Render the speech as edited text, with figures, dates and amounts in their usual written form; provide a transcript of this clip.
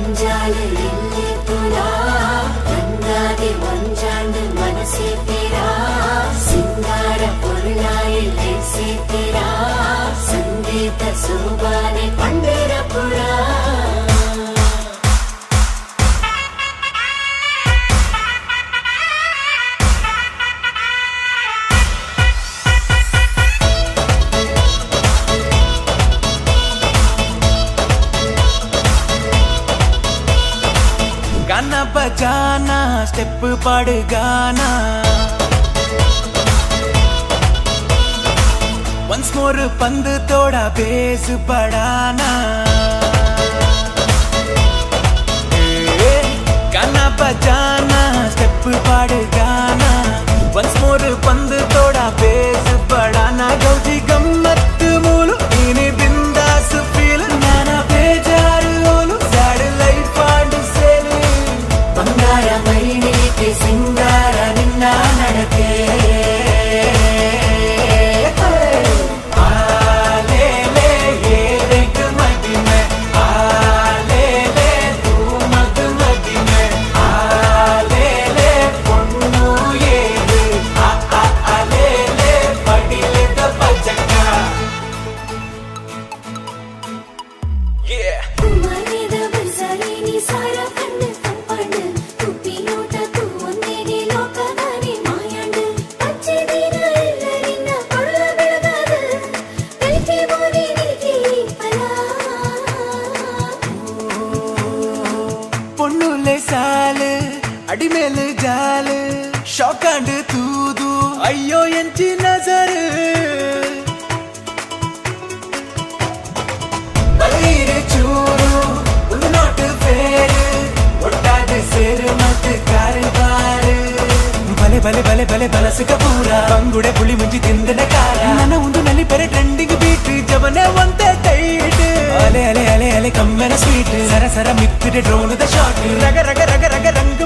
ಮುಂಜಾನೆ ಎಲ್ಲಿ ತುಲಾ ಗಂಗಾದೆ ಒಂಜಾಂಡು ಮನಸ್ಸೇತೀರಾ ಸಿಂಗಾರ ಪೊರುಳಾಯಿಲೆ ಸೇತೀರಾ ಸಂಗೀತ ಸೋಬಾನೆ ಪಂಡರಪುರ गाना बजाना स्टेप पाड़ गाना वंस मोर पंद तोड़ा बेस बढ़ाना गाना बजाना स्टेप पाड़ गाना वंस मोर पंद तोड़ा बेस बढ़ाना गौजी गम्मत मूलु इने बिंदास फील नाना बेजारू ओलु सैड लाइफ पांड सेल ಬಂಗಾರ ಮೈನಿಗೆ ಸಿಂಗಾರ ನಿನ್ನ ನಡಕೆ ಸಾಲು ಅಡಿ ಮೇಲೆ ಜಾಲು ಶೌಕಾಂಡ್ ತೂದು ಅಯ್ಯೋ ಎಂಚಿ ನಜರು ಬಲೀರು ಚೂರು ಒಂದು ನೋಟು ಫೇರು ಒಟ್ಟಾದ ಸೇರು ಮತ್ತು ಕಾರುಬಾರು ಬಲೆ ಬಲೆ ಬಲೆ ಬಲೆ ಬಲಸಿಕ ಪೂರ ಬಂಗುಡೆ ಪುಳಿ ಮುಂಚಿ ತಿಂದನ ಕಾರ ನನ್ನ ಒಂದು ನಲ್ಲಿ ಬೇರೆ ಟ್ರೆಂಡಿಂಗ್ ಬೀಟ್ ಜವನೆ ಒಂದೇ ಟೈಟ್ ಅಲೆ ಅಲೆ ಅಲೆ ಅಲೆ ಕಮ್ಮೆನ ಸ್ವೀಟ್ ಸರ ಸರ ಮಿಕ್ಕಿದೆ ಡ್ರೋನ್ ದ ಶಾಟ್ ರಗ ರಗ ರಗ ರಗ ರಂಗ